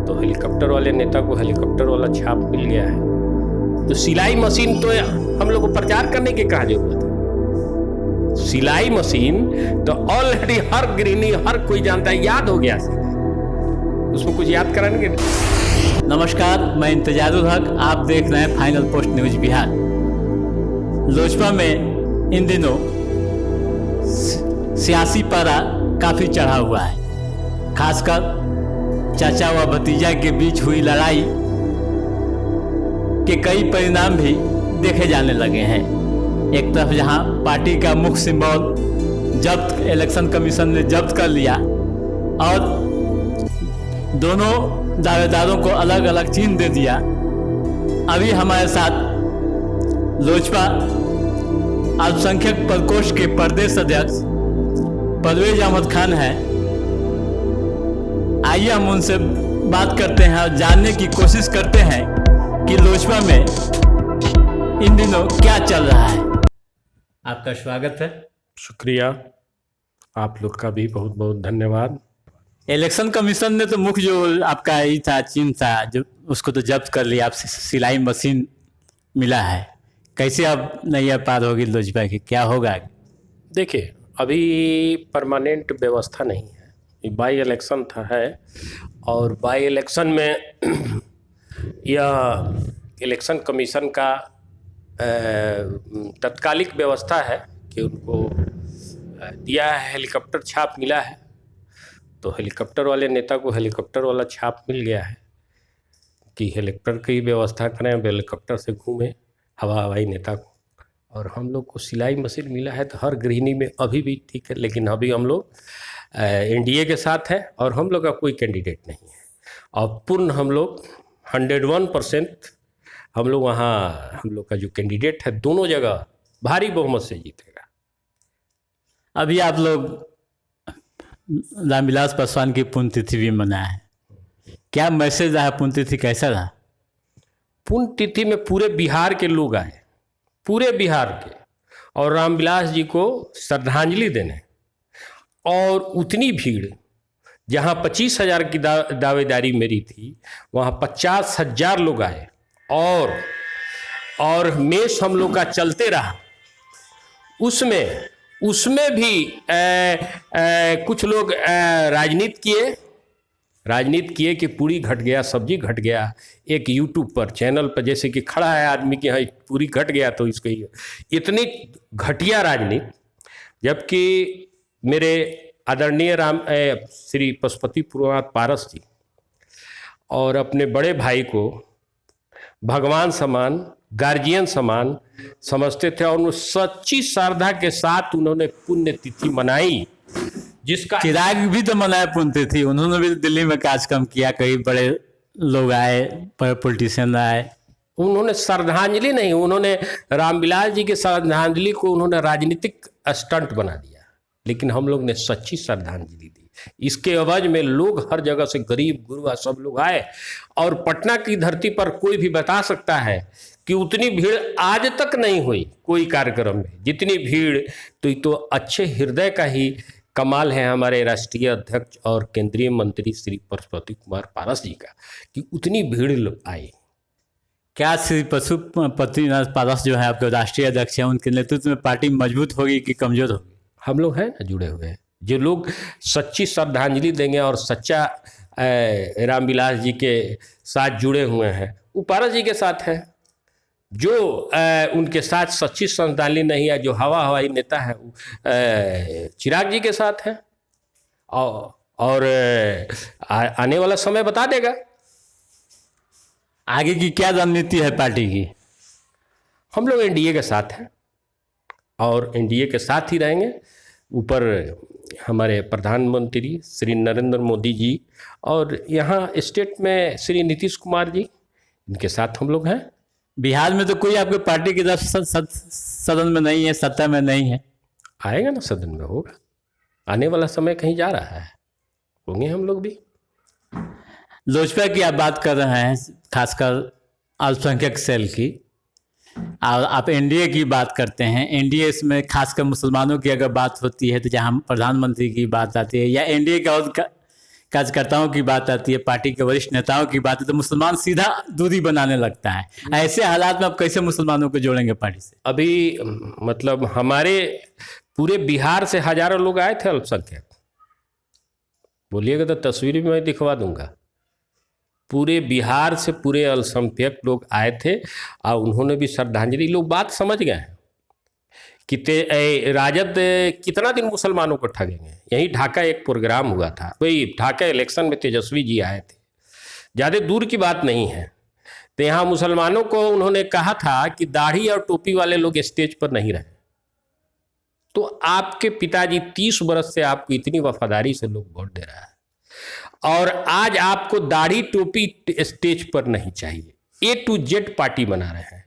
तो हेलीकॉप्टर वाले नेता को हेलीकॉप्टर वाला छाप मिल गया है। तो सिलाई मशीन तो हम लोग को प्रचार करने की कहाँ जरूरत है। सिलाई मशीन तो ऑलरेडी हर गृहिणी, हर कोई जानता है, याद हो गया, उसमें कुछ याद कराएंगे। नमस्कार, मैं इंतजारुल हक, आप देख रहे हैं final post news Bihar. Lojpa में इन दिनों सियासी पारा काफ़ी चढ़ा हुआ है। खासकर चाचा व भतीजा के बीच हुई लड़ाई के कई परिणाम भी देखे जाने लगे हैं। एक तरफ जहां पार्टी का मुख्य सिंबल जब्त इलेक्शन कमीशन ने जब्त कर लिया और दोनों दावेदारों को अलग अलग चिन्ह दे दिया। अभी हमारे साथ लोजपा अल्पसंख्यक प्रकोष्ठ के प्रदेश अध्यक्ष परवेज अहमद खान है। आइए हम उनसे बात करते हैं और जानने की कोशिश करते हैं कि लोजपा में इन दिनों क्या चल रहा है। आपका स्वागत है। शुक्रिया, आप लोग का भी बहुत बहुत धन्यवाद। इलेक्शन कमीशन ने तो मुख्य जो आपका ही था, चिन्ह था, जो उसको तो जब्त कर लिया। आप सिलाई मशीन मिला है, कैसे अब नैया पार होगी लोजपा की, क्या होगा? देखिए, अभी परमानेंट व्यवस्था नहीं है। बाई इलेक्शन था है और बाई इलेक्शन में यह इलेक्शन कमीशन का तत्कालिक व्यवस्था है कि उनको दिया है, हेलीकॉप्टर छाप मिला है। तो हेलीकॉप्टर वाले नेता को हेलीकॉप्टर वाला छाप मिल गया है कि हेलीकॉप्टर की व्यवस्था करें, हेलीकॉप्टर से घूमें हवाई नेता को। और हम लोग को सिलाई मशीन मिला है तो हर गृहिणी में अभी भी ठीक है, लेकिन अभी हम लोग एनडीए के साथ है और हम लोग का कोई कैंडिडेट नहीं है। और पूर्ण हम लोग 101% हम लोग वहाँ, हम लोग का जो कैंडिडेट है दोनों जगह भारी बहुमत से जीतेगा। अभी आप लोग रामविलास पासवान की पुण्यतिथि भी मनाए, क्या मैसेज रहा? पुण्यतिथि कैसा रहा? पुण्यतिथि में पूरे बिहार के लोग आए, पूरे बिहार के, और रामविलास जी को श्रद्धांजलि देने। और उतनी भीड़, जहाँ 25,000 की दावेदारी मेरी थी, वहाँ 50,000 लोग आए। और मेष हम लोग का चलते रहा। उसमें भी कुछ लोग राजनीति किए कि पूरी घट गया, सब्जी घट गया। एक यूट्यूब पर चैनल पर जैसे कि खड़ा है आदमी कि हाँ पूरी घट गया तो इसको इतनी घटिया राजनीति, जबकि मेरे आदरणीय श्री पशुपति पुरनाथ पारस जी और अपने बड़े भाई को भगवान समान, गार्जियन समान समझते थे और सच्ची श्रद्धा के साथ उन्होंने पुण्यतिथि मनाई, जिसका चिराग भी तो मनाया पुण्यतिथि। उन्होंने भी दिल्ली में कार्यक्रम किया, कई बड़े लोग आए, बड़े पॉलिटिशियन आए। उन्होंने श्रद्धांजलि नहीं, उन्होंने रामविलास जी के श्रद्धांजलि को उन्होंने राजनीतिक स्टंट बना दिया। लेकिन हम लोग ने सच्ची श्रद्धांजलि दी। इसके एवज में लोग हर जगह से, गरीब गुरुआ सब लोग आए। और पटना की धरती पर कोई भी बता सकता है कि उतनी भीड़ आज तक नहीं हुई कोई कार्यक्रम में जितनी भीड़। तो अच्छे हृदय का ही कमाल है हमारे राष्ट्रीय अध्यक्ष और केंद्रीय मंत्री श्री पशुपति कुमार पारस जी का कि उतनी भीड़ आई। क्या श्री पशुपति पारस जो है आपके राष्ट्रीय अध्यक्ष हैं, उनके नेतृत्व में पार्टी मजबूत होगी कि कमजोर होगी? हम लोग हैं जुड़े हुए हैं। जो लोग सच्ची श्रद्धांजलि देंगे और सच्चा रामविलास जी के साथ जुड़े हुए हैं, वो पारस जी के साथ है। जो उनके साथ सच्ची श्रद्धांजलि नहीं है, जो हवाई नेता है, वो चिराग जी के साथ है। और आने वाला समय बता देगा आगे की क्या रणनीति है पार्टी की। हम लोग एनडीए के साथ हैं और एनडीए के साथ ही रहेंगे। ऊपर हमारे प्रधानमंत्री श्री नरेंद्र मोदी जी और यहाँ स्टेट में श्री नीतीश कुमार जी, इनके साथ हम लोग हैं। बिहार में तो कोई आपके पार्टी की तरफ सदन में नहीं है, सत्ता में नहीं है। आएगा ना, सदन में होगा। आने वाला समय कहीं जा रहा है, होंगे हम लोग भी। लोजपा की आप बात कर रहे हैं, खासकर अल्पसंख्यक सेल की, और आप एनडीए की बात करते हैं। एनडीए में खासकर मुसलमानों की अगर बात होती है तो जहां प्रधानमंत्री की बात आती है, या एनडीए का और कार्यकर्ताओं की बात आती है, पार्टी के वरिष्ठ नेताओं की बात है, तो मुसलमान सीधा दूरी बनाने लगता है। ऐसे हालात में आप कैसे मुसलमानों को जोड़ेंगे पार्टी से? अभी मतलब हमारे पूरे बिहार से हजारों लोग आए थे अल्पसंख्यक, बोलिएगा तो तस्वीर भी मैं दिखवा दूंगा। पूरे बिहार से पूरे अल्पसंख्यक लोग आए थे और उन्होंने भी श्रद्धांजलि, लोग बात समझ गए हैं कि राजद कितना दिन मुसलमानों को ठगेंगे। यही ढाका एक प्रोग्राम हुआ था, वही ढाका इलेक्शन में तेजस्वी जी आए थे, ज़्यादा दूर की बात नहीं है। तो यहाँ मुसलमानों को उन्होंने कहा था कि दाढ़ी और टोपी वाले लोग स्टेज पर नहीं रहे। तो आपके पिताजी 30 बरस से आपको इतनी वफादारी से लोग वोट दे रहा है, और आज आपको दाढ़ी टोपी स्टेज पर नहीं चाहिए, A to Z पार्टी बना रहे हैं।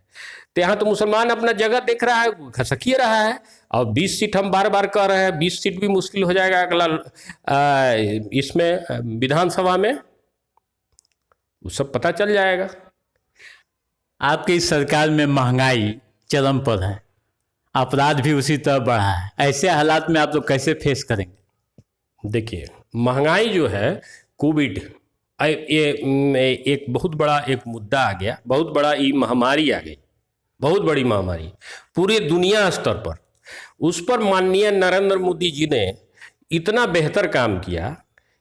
तो यहाँ तो मुसलमान अपना जगह देख रहा है, खसकिए रहा है। और 20 सीट हम बार बार कह रहे हैं, 20 सीट भी मुश्किल हो जाएगा अगला इसमें विधानसभा में, वो सब पता चल जाएगा। आपकी इस सरकार में महंगाई चरम पर है, अपराध भी उसी तरह बढ़ा है, ऐसे हालात में आप लोग कैसे फेस करेंगे? देखिए, महंगाई जो है, कोविड ये एक बहुत बड़ा एक मुद्दा आ गया, बहुत बड़ा ये महामारी आ गई, बहुत बड़ी महामारी पूरे दुनिया स्तर पर। उस पर माननीय नरेंद्र मोदी जी ने इतना बेहतर काम किया।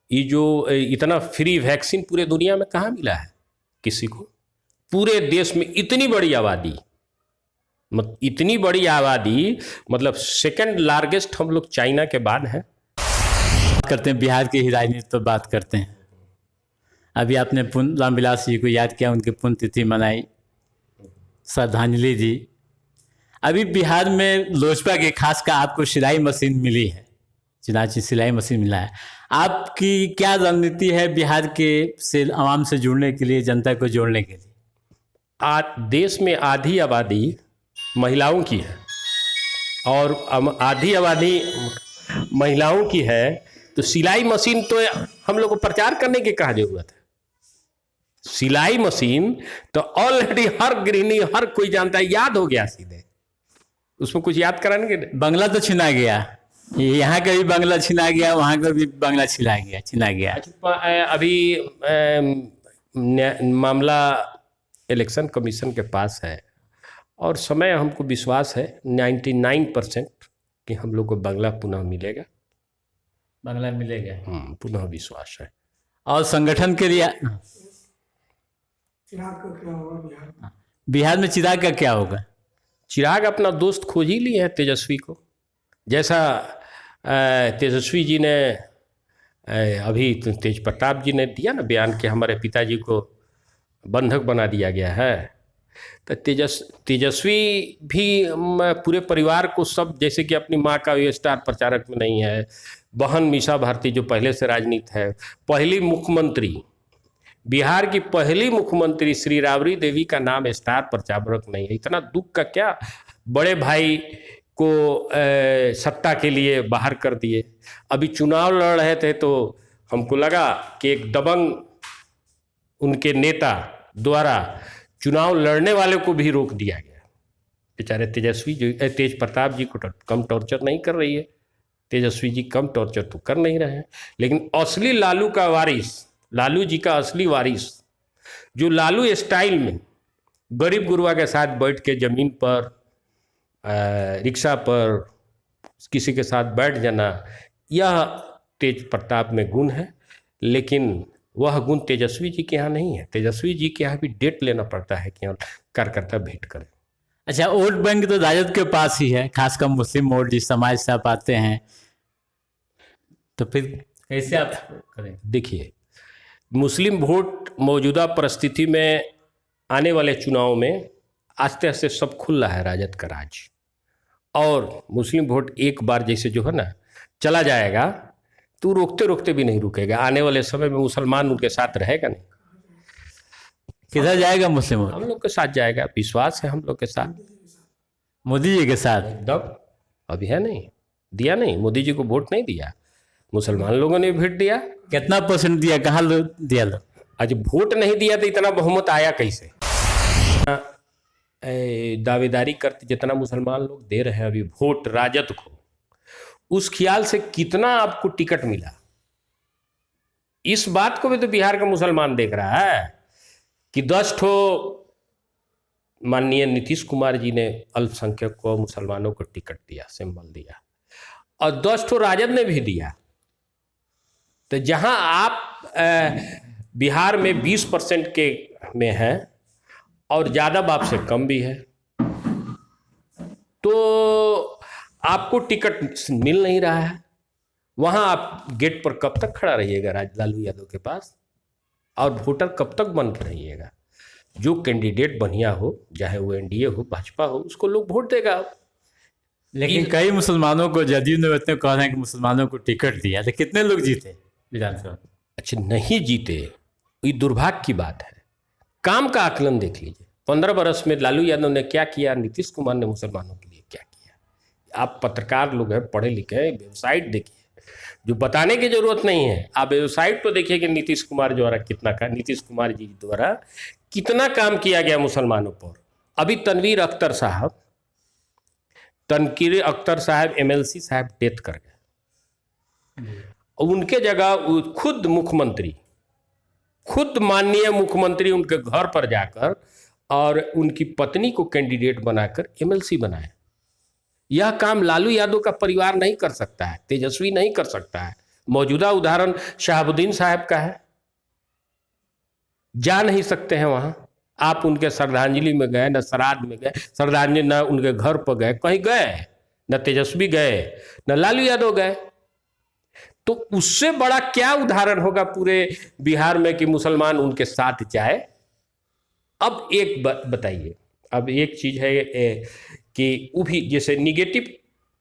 ये जो इतना फ्री वैक्सीन पूरे दुनिया में कहाँ मिला है किसी को? पूरे देश में इतनी बड़ी आबादी, इतनी बड़ी आबादी, मतलब सेकंड लार्जेस्ट हम लोग चाइना के बाद हैं। करते हैं बिहार की ही राजनीति पर बात करते हैं। अभी आपने रामविलास जी को याद किया, उनकी पुण्यतिथि मनाई, श्रद्धांजलि दी। अभी बिहार में लोजपा के खासकर आपको सिलाई मशीन मिली है, चुनावी सिलाई मशीन मिला है। आपकी क्या रणनीति है बिहार के से आवाम से जुड़ने के लिए, जनता को जोड़ने के लिए? आज देश में आधी आबादी महिलाओं की है, और आधी आबादी महिलाओं की है, तो सिलाई मशीन तो हम लोग को प्रचार करने की कहाँ जरूरत है? सिलाई मशीन तो ऑलरेडी हर गृहिणी, हर कोई जानता है, याद हो गया सीधे, उसमें कुछ याद कराने के। बंगला तो छिना गया, यहाँ का भी बंगला छिना गया, वहाँ का भी बंगला छिना गया। अभी मामला इलेक्शन कमीशन के पास है, और समय हमको विश्वास है 99% कि हम लोग को बंगला पुनः मिलेगा। बंगला मिलेगा, पुनः विश्वास है। और संगठन के लिए चिराग का क्या होगा बिहार में? चिराग का क्या होगा? चिराग अपना दोस्त खोज ही लिए है तेजस्वी को, जैसा तेजस्वी जी ने अभी तेज प्रताप जी ने दिया ना बयान कि हमारे पिताजी को बंधक बना दिया गया है। तो तेजस्वी भी पूरे परिवार को सब, जैसे कि अपनी माँ का ये स्टार प्रचारक में नहीं है, बहन मीसा भारती जो पहले से राजनीति है, पहली मुख्यमंत्री, बिहार की पहली मुख्यमंत्री श्री राबड़ी देवी का नाम स्टार प्रचारक नहीं है। इतना दुख का क्या? बड़े भाई को सत्ता के लिए बाहर कर दिए। अभी चुनाव लड़ रहे थे तो हमको लगा कि एक दबंग उनके नेता द्वारा चुनाव लड़ने वाले को भी रोक दिया गया। बेचारे तेजस्वी जी, तेज प्रताप जी को कम टॉर्चर नहीं कर रही है, तेजस्वी जी कम टॉर्चर तो कर नहीं रहे हैं। लेकिन असली लालू का वारिस, लालू जी का असली वारिस, जो लालू स्टाइल में गरीब गुरबा के साथ बैठ के जमीन पर, रिक्शा पर किसी के साथ बैठ जाना, यह तेज प्रताप में गुण है। लेकिन वह गुण तेजस्वी जी के यहाँ नहीं है। तेजस्वी जी के यहाँ भी डेट लेना पड़ता है कि कार्यकर्ता भेंट करें। अच्छा, वोट बैंक तो राजद के पास ही है, खासकर मुस्लिम वोट जिस समाज से आप आते हैं, तो फिर कैसे आप करें? देखिए, मुस्लिम वोट मौजूदा परिस्थिति में आने वाले चुनाव में आस्ते आस्ते सब खुल रहा है राजद का राज, और मुस्लिम वोट एक बार जैसे जो है ना चला जाएगा तो रोकते रोकते भी नहीं रुकेगा। आने वाले समय में मुसलमान उनके साथ रहेगा नहीं। किधर जाएगा मुस्लिम वोट? हम लोग के साथ जाएगा, विश्वास है हम लोग के साथ, मोदी जी के साथ एकदम। अभी है नहीं, दिया नहीं, मोदी जी को वोट नहीं दिया, मुसलमान लोगों ने वोट दिया। कितना % दिया, कहाँ दिया लोग? आज वोट नहीं दिया तो इतना बहुमत आया कैसे? दावेदारी करते जितना मुसलमान लोग दे रहे हैं अभी वोट राजद को, उस ख्याल से कितना आपको टिकट मिला, इस बात को भी तो बिहार का मुसलमान देख रहा है कि 10 ठो माननीय नीतीश कुमार जी ने अल्पसंख्यक को, मुसलमानों को टिकट दिया, सिंबल दिया, और 10 ठो राजद ने भी दिया। तो जहां आप बिहार में 20% के में है और ज़्यादा बाप से कम भी है, तो आपको टिकट मिल नहीं रहा है। वहां आप गेट पर कब तक खड़ा रहिएगा लालू यादव के पास, और वोटर कब तक बन के रहिएगा? जो कैंडिडेट बढ़िया हो, चाहे वो एनडीए हो, भाजपा हो, उसको लोग वोट देगा। लेकिन कई मुसलमानों को जदयू ने इतने कह रहे हैं कि मुसलमानों को टिकट दिया, तो कितने लोग जीते विधानसभा? अच्छा, नहीं जीते, ये दुर्भाग्य की बात है। काम का आकलन देख लीजिए, 15 बरस में लालू यादव ने क्या किया, नीतीश कुमार ने मुसलमानों के लिए क्या किया। आप पत्रकार लोग हैं, पढ़े लिखे हैं, वेबसाइट देखिए, जो बताने की जरूरत नहीं है, आप वेबसाइट तो देखिए कि नीतीश कुमार जी द्वारा कितना काम किया गया मुसलमानों पर। अभी तनवीर अख्तर साहब एमएलसी साहब डेथ कर गए, उनके जगह खुद माननीय मुख्यमंत्री उनके घर पर जाकर और उनकी पत्नी को कैंडिडेट बनाकर एमएलसी बनाए। यह काम लालू यादव का परिवार नहीं कर सकता है, तेजस्वी नहीं कर सकता है। मौजूदा उदाहरण शहाबुद्दीन साहब का है, जा नहीं सकते हैं वहां। आप उनके श्रद्धांजलि में गए, न श्राद्ध में गए, श्रद्धांजलि न उनके घर पर गए, कहीं गए, न तेजस्वी गए, न लालू यादव गए। तो उससे बड़ा क्या उदाहरण होगा पूरे बिहार में कि मुसलमान उनके साथ जाए। अब एक बताइए, अब एक चीज है कि वो भी जैसे निगेटिव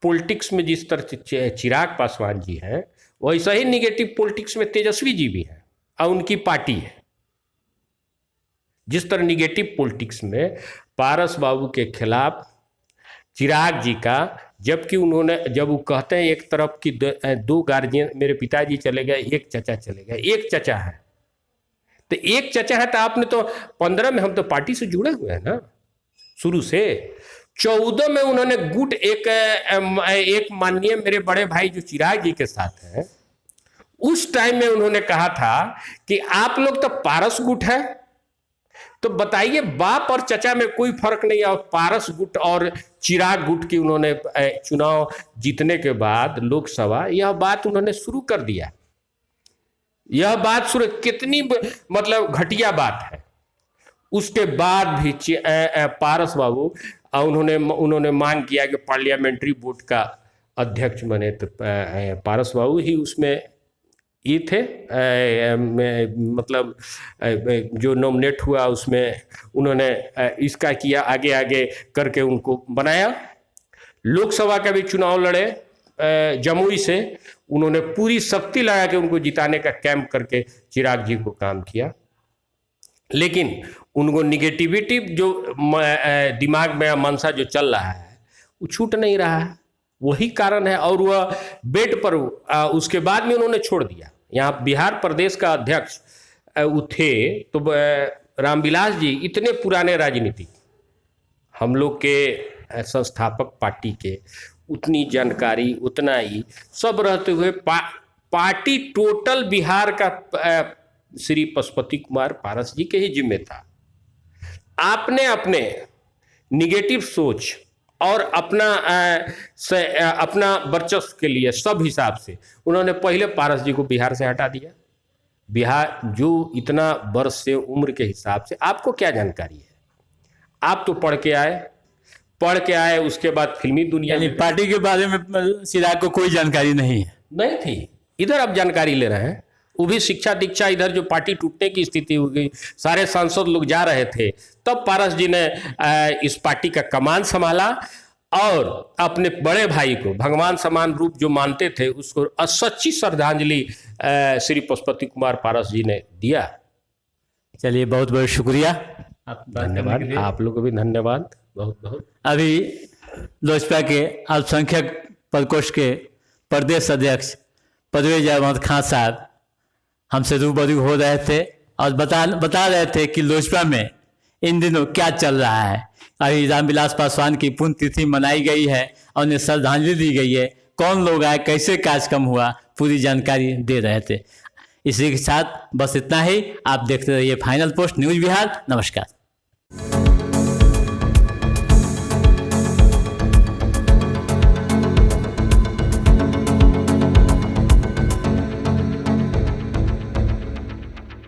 पॉलिटिक्स में जिस तरह चिराग पासवान जी हैं, वैसा ही निगेटिव पॉलिटिक्स में तेजस्वी जी भी हैं और उनकी पार्टी है। जिस तरह निगेटिव पॉलिटिक्स में पारस बाबू के खिलाफ चिराग जी का, जबकि उन्होंने, जब वो कहते हैं एक तरफ की 2 गार्जियन, मेरे पिताजी चले गए, एक चचा चले गए, एक चचा है, तो एक चचा है, तो आपने तो 15 में, हम तो पार्टी से जुड़े हुए हैं ना शुरू से। 14 में उन्होंने गुट एक माननीय मेरे बड़े भाई जो चिराग जी के साथ हैं, उस टाइम में उन्होंने कहा था कि आप लोग तो पारस गुट है, तो बताइए बाप और चचा में कोई फर्क नहीं है। और पारस गुट और चिराग गुट की उन्होंने चुनाव जीतने के बाद लोकसभा, यह बात उन्होंने शुरू कर दिया। यह बात शुरू, कितनी मतलब घटिया बात है। उसके बाद भी पारस बाबू उन्होंने मांग किया कि पार्लियामेंट्री बोर्ड का अध्यक्ष बने, तो पारस बाबू ही उसमें ये थे, मतलब जो नॉमिनेट हुआ उसमें उन्होंने इसका किया, आगे आगे करके उनको बनाया। लोकसभा का भी चुनाव लड़े जमुई से, उन्होंने पूरी शक्ति लगा के उनको जिताने का कैंप करके चिराग जी को काम किया। लेकिन उनको निगेटिविटी जो दिमाग में मनसा जो चल रहा है वो छूट नहीं रहा है, वही कारण है। और वह बेड पर उसके बाद में उन्होंने छोड़ दिया। यहाँ बिहार प्रदेश का अध्यक्ष वो थे तो रामविलास जी इतने पुराने राजनीतिक, हम लोग के संस्थापक पार्टी के, उतनी जानकारी, उतना ही सब रहते हुए पार्टी टोटल बिहार का श्री पशुपति कुमार पारस जी के ही जिम्मे था। आपने अपने निगेटिव सोच और अपना वर्चस्व के लिए सब हिसाब से उन्होंने पहले पारस जी को बिहार से हटा दिया। बिहार जो इतना वर्ष से उम्र के हिसाब से, आपको क्या जानकारी है? आप तो पढ़ के आए, उसके बाद फिल्मी दुनिया में पार्टी के बारे में चिराग को कोई जानकारी नहीं थी। इधर आप जानकारी ले रहे हैं, वो भी शिक्षा दीक्षा। इधर जो पार्टी टूटने की स्थिति हो गई, सारे सांसद लोग जा रहे थे, तब पारस जी ने इस पार्टी का कमान संभाला और अपने बड़े भाई को भगवान समान रूप जो मानते थे उसको सच्ची श्रद्धांजलि श्री पशुपति कुमार पारस जी ने दिया। चलिए, बहुत बहुत शुक्रिया, धन्यवाद। आप लोगों को भी धन्यवाद बहुत बहुत। अभी लोजपा के अल्पसंख्यक प्रकोष्ठ के प्रदेश अध्यक्ष परवेज अहमद खान साहब हमसे रूबरू हो रहे थे और बता रहे थे कि लोजपा में इन दिनों क्या चल रहा है। अभी रामविलास पासवान की पुण्यतिथि मनाई गई है और उन्हें श्रद्धांजलि दी गई है। कौन लोग आए, कैसे कार्यक्रम हुआ, पूरी जानकारी दे रहे थे। इसी के साथ बस इतना ही। आप देखते रहिए फाइनल पोस्ट न्यूज़ बिहार। नमस्कार।